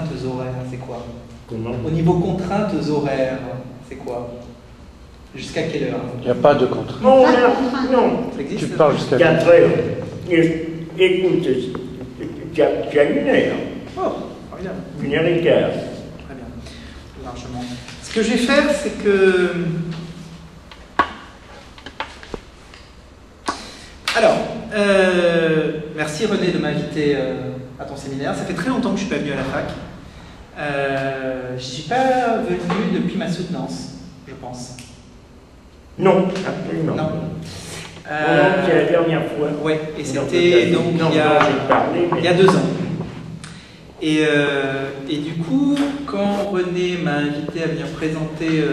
contraintes horaires, c'est quoi? Comment? Au niveau contraintes horaires, c'est quoi? Jusqu'à quelle heure? Il n'y a pas de contrainte. Non, non. Ça existe? Tu parles jusqu'à 4 heures. Écoute, tu as 1 heure. Oh, formidable. 1 heure et quart. Très bien, largement. Ce que je vais faire, c'est que... Alors, merci René de m'inviter à ton séminaire. Ça fait très longtemps que je ne suis pas venu à la fac. Je ne suis pas venu depuis ma soutenance, je pense. Non, absolument. Non. C'est la dernière fois. Oui, et c'était donc il y a 2 ans. Et du coup, quand René m'a invité à venir présenter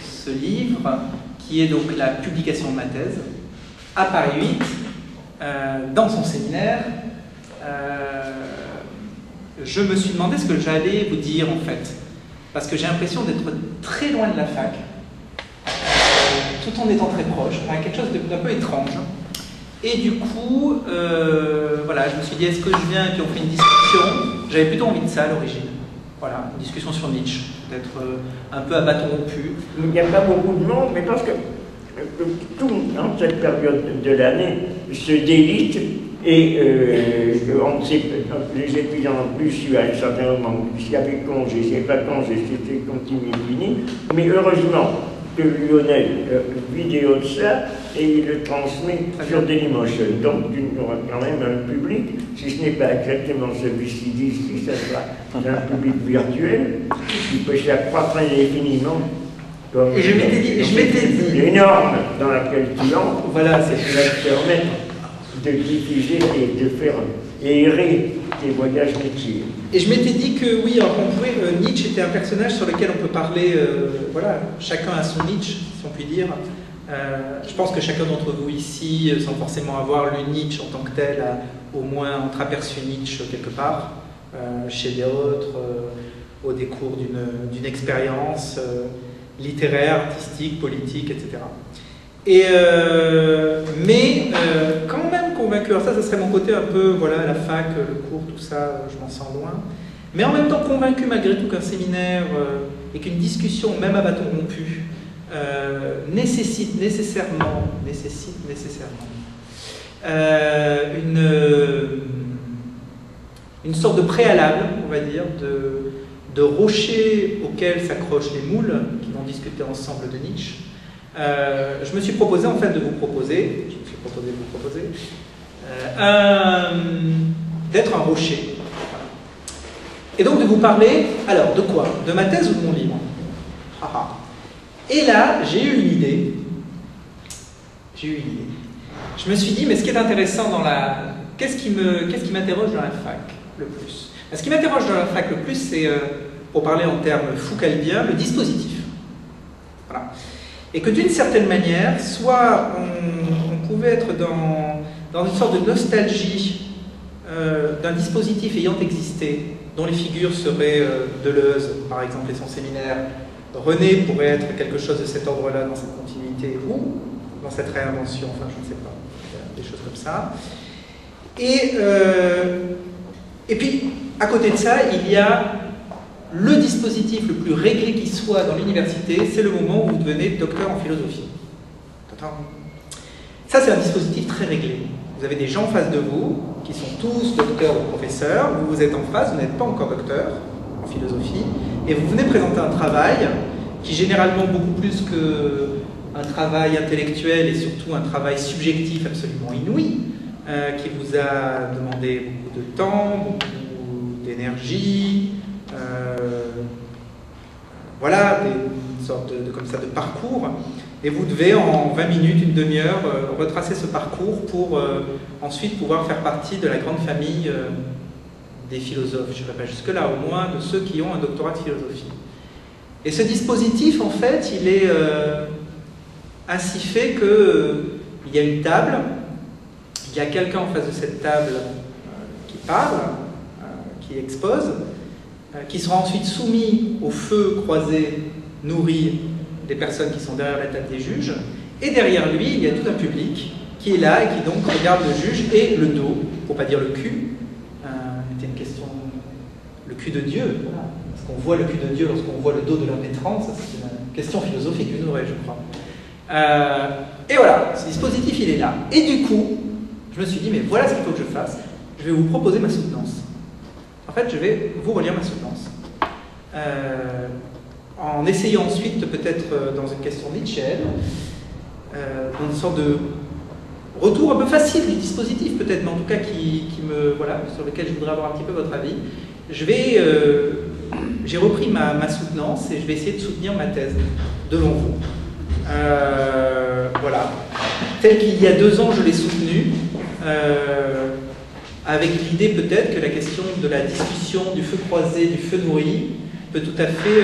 ce livre, qui est donc la publication de ma thèse, à Paris 8, dans son séminaire, je me suis demandé ce que j'allais vous dire en fait. Parce que j'ai l'impression d'être très loin de la fac, tout en étant très proche, enfin, quelque chose d'un peu étrange. Et du coup, voilà, je me suis dit, est-ce que je viens et puis on fait une discussion? J'avais plutôt envie de ça à l'origine. Voilà, une discussion sur Nietzsche, peut-être un peu à bâton rompu. Il n'y a pas beaucoup de monde, mais parce que tout dans cette période de l'année se délite et on sait, les étudiants en plus, à un certain moment, s'il y avait congé, s'il n'y avait pas de congé, c'était continu et fini. Mais heureusement que Lionel vidéo de ça et il le transmet sur Dailymotion. Donc tu auras quand même un public, si ce n'est pas exactement celui-ci d'ici, ça sera un public virtuel qui peut s'accroître indéfiniment. Et je m'étais dit, énorme dans laquelle tu entres, voilà, c'est qui va te permettre de diffuser et de faire errer tes voyages métiers. Et je m'étais dit que oui, alors on pouvait, Nietzsche était un personnage sur lequel on peut parler, voilà, chacun a son Nietzsche, si on peut dire. Je pense que chacun d'entre vous ici, sans forcément avoir lu Nietzsche en tant que tel, a au moins entreaperçu Nietzsche quelque part, chez d'autres, au décours d'une expérience littéraire, artistique, politique, etc. Mais quand même convaincu, alors ça serait mon côté un peu, voilà, la fac, le cours, tout ça, je m'en sens loin. Mais en même temps convaincu malgré tout qu'un séminaire et qu'une discussion, même à bâton rompu, nécessite nécessairement une sorte de préalable, on va dire, de rocher auquel s'accrochent les moules qui vont discuter ensemble de Nietzsche. Je me suis proposé en fait de vous proposer, d'être un rocher. Et donc de vous parler, alors de quoi? De ma thèse ou de mon livre? Et là, j'ai eu une idée. Je me suis dit, mais ce qui est intéressant dans la... Qu'est-ce qui m'interroge dans la fac le plus? Ce qui m'interroge dans la fac le plus, c'est, pour parler en termes foucaldiens, le dispositif. Voilà. Et que d'une certaine manière, soit on pouvait être dans une sorte de nostalgie d'un dispositif ayant existé, dont les figures seraient Deleuze, par exemple, et son séminaire. René pourrait être quelque chose de cet ordre-là, dans cette continuité, ou dans cette réinvention, enfin, je ne sais pas, des choses comme ça. Et puis, à côté de ça, il y a le dispositif le plus réglé qui soit dans l'université, c'est le moment où vous devenez docteur en philosophie. Ça, c'est un dispositif très réglé. Vous avez des gens en face de vous, qui sont tous docteurs ou professeurs, vous êtes en face, vous n'êtes pas encore docteur en philosophie, et vous venez présenter un travail qui, généralement, beaucoup plus qu'un travail intellectuel et surtout un travail subjectif absolument inouï, qui vous a demandé beaucoup de temps, beaucoup d'énergie, voilà, une sorte comme ça de parcours, et vous devez en 20 minutes, une demi-heure, retracer ce parcours pour ensuite pouvoir faire partie de la grande famille des philosophes, je ne dirais pas jusque-là, au moins de ceux qui ont un doctorat de philosophie. Et ce dispositif, en fait, il est ainsi fait qu'il y a une table, il y a quelqu'un en face de cette table qui parle, qui expose, qui sera ensuite soumis au feu croisé, nourri des personnes qui sont derrière la table des juges, et derrière lui, il y a tout un public qui est là et qui donc regarde le juge et le dos, pour ne pas dire le cul, c'était une question, le cul de Dieu, voilà. Est-ce qu'on voit le cul de Dieu lorsqu'on voit le dos de l'homme étrange? Ça, c'est une question philosophique, une vraie, je crois. Et voilà, ce dispositif, il est là. Et du coup, je me suis dit, mais voilà ce qu'il faut que je fasse. Je vais vous proposer ma soutenance. En fait, je vais vous relire ma soutenance. En essayant ensuite, peut-être dans une question nietzschéenne, dans une sorte de retour un peu facile du dispositif, peut-être, mais en tout cas voilà, sur lequel je voudrais avoir un petit peu votre avis. J'ai repris ma soutenance et je vais essayer de soutenir ma thèse devant vous. Voilà. Tel qu'il y a 2 ans, je l'ai soutenue, avec l'idée peut-être que la question de la discussion, du feu croisé, du feu nourri, peut tout à fait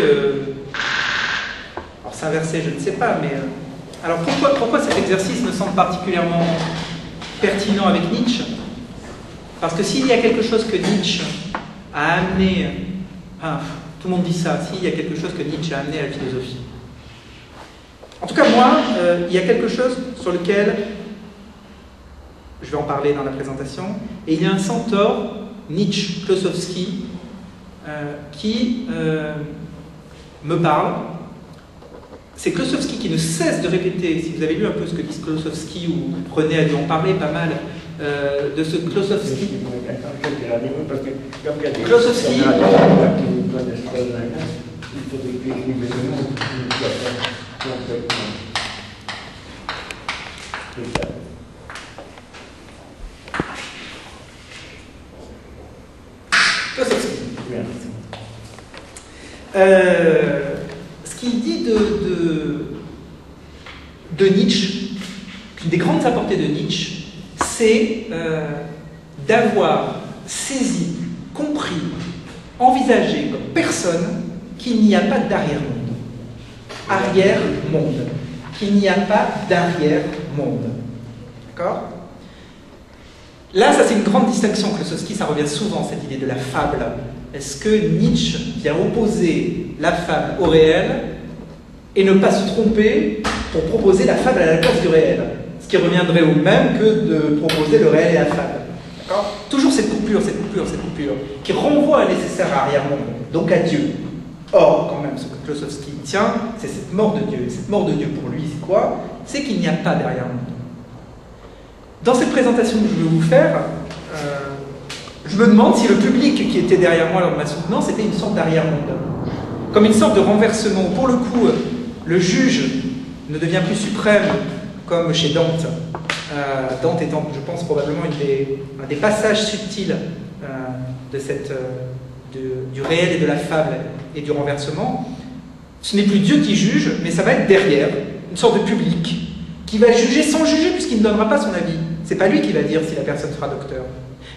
alors s'inverser, je ne sais pas, mais alors pourquoi cet exercice me semble particulièrement pertinent avec Nietzsche? Parce que s'il y a quelque chose que Nietzsche a amené, enfin, tout le monde dit ça, s'il y a quelque chose que Nietzsche a amené à la philosophie. En tout cas, moi, il y a quelque chose sur lequel, je vais en parler dans la présentation, et il y a un centaure, Nietzsche, Klossowski, qui me parle. C'est Klossowski qui ne cesse de répéter, si vous avez lu un peu ce que dit Klossowski, ou René a dû en parler pas mal, de ce Klossowski. Klossowski. Ce qu'il dit de Nietzsche, une des grandes apportées de Nietzsche, c'est d'avoir saisi, compris, envisagé comme personne qu'il n'y a pas d'arrière-monde. Arrière-monde. Qu'il n'y a pas d'arrière-monde. D'accord? Là, ça c'est une grande distinction. Klossowski, ça revient souvent, cette idée de la fable. Est-ce que Nietzsche vient opposer la fable au réel et ne pas se tromper pour proposer la fable à la place du réel? Ce qui reviendrait au même que de proposer le réel et la fable. D'accord? Toujours cette coupure, qui renvoie à nécessaire arrière-monde, donc à Dieu. Or, quand même, ce que Klossowski tient, c'est cette mort de Dieu. Et cette mort de Dieu, pour lui, c'est quoi? C'est qu'il n'y a pas d'arrière-monde. Dans cette présentation que je vais vous faire, je me demande si le public qui était derrière moi lors de ma soutenance était une sorte d'arrière-monde. Comme une sorte de renversement. Pour le coup, le juge ne devient plus suprême, comme chez Dante. Dante étant, je pense, probablement un des passages subtils du réel et de la fable et du renversement. Ce n'est plus Dieu qui juge, mais ça va être derrière, une sorte de public, qui va juger sans juger, puisqu'il ne donnera pas son avis. C'est pas lui qui va dire si la personne sera docteur.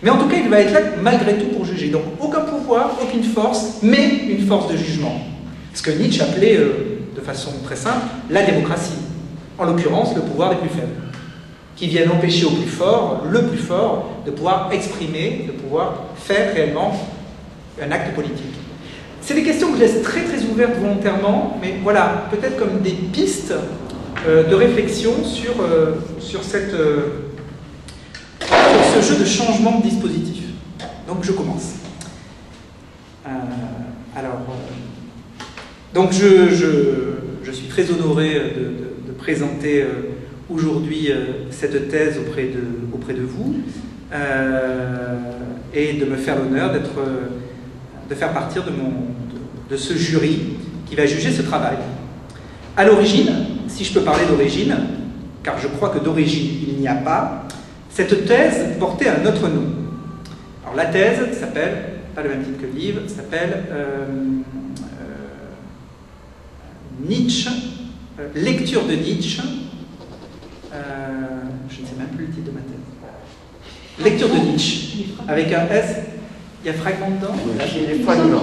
Mais en tout cas, il va être là malgré tout pour juger. Donc aucun pouvoir, aucune force, mais une force de jugement. Ce que Nietzsche appelait, de façon très simple, la démocratie. En l'occurrence, le pouvoir des plus faibles. Qui viennent empêcher au plus fort, le plus fort, de pouvoir exprimer, de pouvoir faire réellement un acte politique. C'est des questions que je laisse très très ouvertes volontairement, mais voilà, peut-être comme des pistes de réflexion sur ce jeu de changement de dispositif. Donc je commence. Donc je suis très honoré de présenter aujourd'hui cette thèse auprès de vous et de me faire l'honneur de faire partir de ce jury qui va juger ce travail. À l'origine, si je peux parler d'origine, car je crois que d'origine il n'y a pas, cette thèse portait un autre nom. Alors la thèse s'appelle, pas le même titre que le livre, s'appelle Nietzsche, lecture de Nietzsche, je ne sais même plus le titre de ma thèse. Lecture de Nietzsche, avec un S, il y a fragment dedans? Il y a fragment.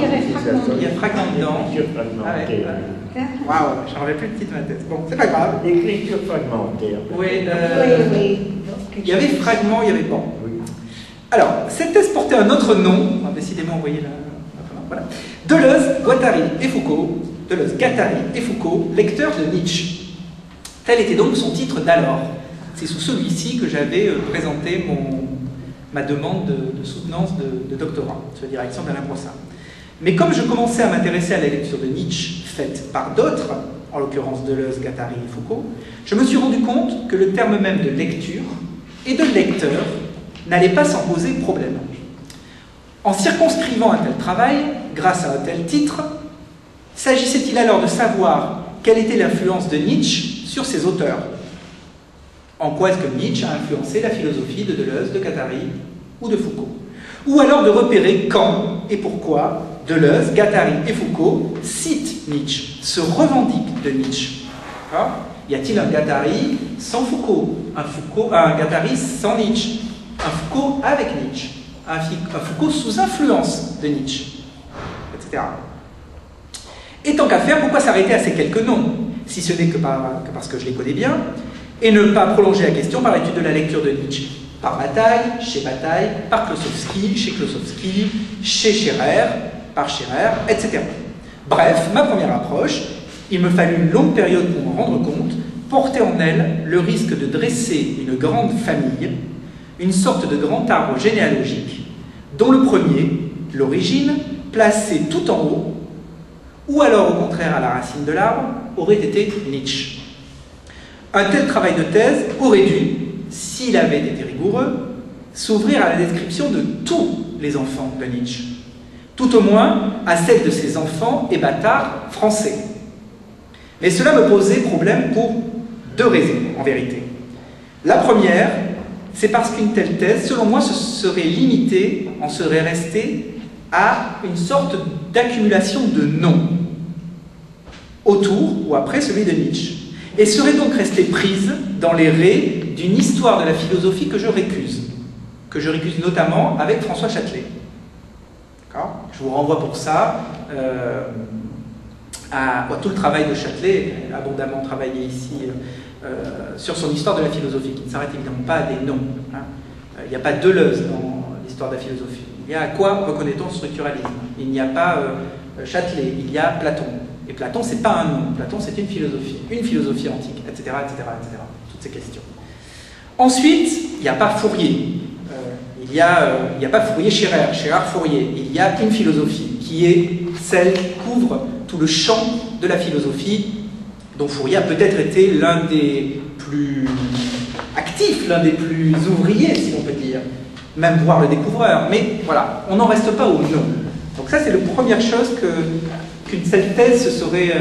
Il y a fragment dedans. Ah ouais. Waouh, je n'en rappelle plus le titre de ma thèse. Bon, c'est pas grave. L'écriture fragmentaire. Oui, il y avait fragment, il y avait bon. Oui. Alors, cette thèse portait un autre nom, décidément, vous voyez là. Voilà. Deleuze, Guattari et Foucault, lecteurs de Nietzsche. Tel était donc son titre d'alors. C'est sous celui-ci que j'avais présenté ma demande de soutenance de doctorat sur la direction d'Alain Brossard. Mais comme je commençais à m'intéresser à la lecture de Nietzsche, faite par d'autres, en l'occurrence Deleuze, Guattari et Foucault, je me suis rendu compte que le terme même de lecture et de lecteur n'allait pas s'en poser problème. En circonscrivant un tel travail, grâce à un tel titre, s'agissait-il alors de savoir quelle était l'influence de Nietzsche sur ses auteurs? En quoi est-ce que Nietzsche a influencé la philosophie de Deleuze, de Guattari ou de Foucault? Ou alors de repérer quand et pourquoi Deleuze, Guattari et Foucault citent Nietzsche, se revendiquent de Nietzsche. Y a-t-il un Guattari sans Foucault, un Guattari sans Nietzsche, un Foucault avec Nietzsche, un Foucault sous influence de Nietzsche, etc. Et tant qu'à faire, pourquoi s'arrêter à ces quelques noms, si ce n'est que parce que je les connais bien, et ne pas prolonger la question par l'étude de la lecture de Nietzsche, par Bataille, chez Bataille, par Klossowski, chez Klossowski, chez Scherer, par Scherer, etc. Bref, ma première approche, il me fallut une longue période pour m'en rendre compte, portait en elle le risque de dresser une grande famille, une sorte de grand arbre généalogique, dont le premier, l'origine, placé tout en haut, ou alors au contraire à la racine de l'arbre, aurait été Nietzsche. Un tel travail de thèse aurait dû, s'il avait été rigoureux, s'ouvrir à la description de tous les enfants de Nietzsche, tout au moins à celle de ses enfants et bâtards français. Mais cela me posait problème pour deux raisons, en vérité. La première, c'est parce qu'une telle thèse, selon moi, se serait limitée, en serait restée à une sorte d'accumulation de noms autour ou après celui de Nietzsche, et serait donc restée prise dans les raies d'une histoire de la philosophie que je récuse notamment avec François Châtelet. Je vous renvoie pour ça à tout le travail de Châtelet, abondamment travaillé ici sur son histoire de la philosophie, qui ne s'arrête évidemment pas à des noms. Il n'y a pas Deleuze dans l'histoire de la philosophie. Il y a à quoi reconnaît-on le structuralisme? Il n'y a pas Châtelet, il y a Platon. Et Platon, c'est pas un nom, Platon, c'est une philosophie antique, etc., etc., etc. Toutes ces questions. Ensuite, il n'y a pas Fourier. Il n'y a pas Fourier, Scherer, Fourier. Il y a une philosophie qui est celle qui couvre tout le champ de la philosophie, dont Fourier a peut-être été l'un des plus actifs, l'un des plus ouvriers, si on peut dire, même voire le découvreur. Mais voilà, on n'en reste pas au nom. Donc ça, c'est la première chose qu'une telle thèse, ce serait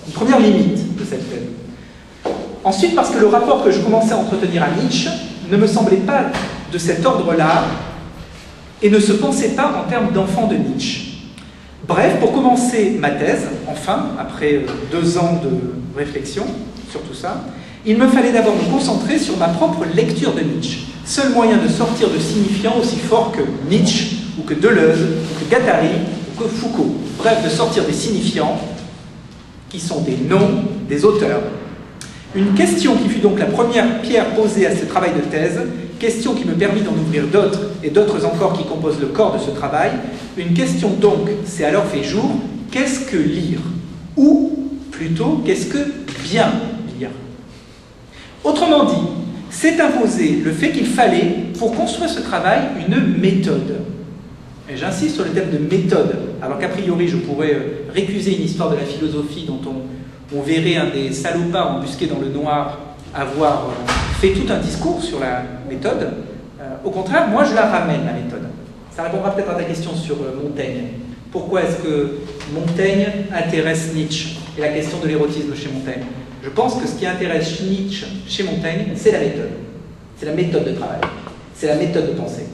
une première limite de cette thèse. Ensuite, parce que le rapport que je commençais à entretenir à Nietzsche ne me semblait pas de cet ordre-là et ne se pensait pas en termes d'enfant de Nietzsche. Bref, pour commencer ma thèse, enfin, après 2 ans de réflexion sur tout ça, il me fallait d'abord me concentrer sur ma propre lecture de Nietzsche, seul moyen de sortir de signifiants aussi forts que Nietzsche, ou que Deleuze, ou que Guattari, ou que Foucault. Bref, de sortir des signifiants qui sont des noms des auteurs. Une question qui fut donc la première pierre posée à ce travail de thèse, question qui me permit d'en ouvrir d'autres, et d'autres encore qui composent le corps de ce travail. Une question donc s'est alors fait jour, qu'est-ce que lire? Ou plutôt, qu'est-ce que bien lire? Autrement dit, s'est imposé le fait qu'il fallait, pour construire ce travail, une méthode. Et j'insiste sur le terme de méthode, alors qu'a priori je pourrais récuser une histoire de la philosophie dont on verrait un des salopards embusqués dans le noir avoir fait tout un discours sur la méthode. Au contraire, moi je la ramène, la méthode. Ça répondra peut-être à ta question sur Montaigne. Pourquoi est-ce que Montaigne intéresse Nietzsche et la question de l'érotisme chez Montaigne? Je pense que ce qui intéresse Nietzsche chez Montaigne, c'est la méthode. C'est la méthode de travail. C'est la méthode de pensée,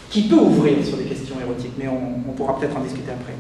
qui peut ouvrir sur des questions érotiques, mais on pourra peut-être en discuter après.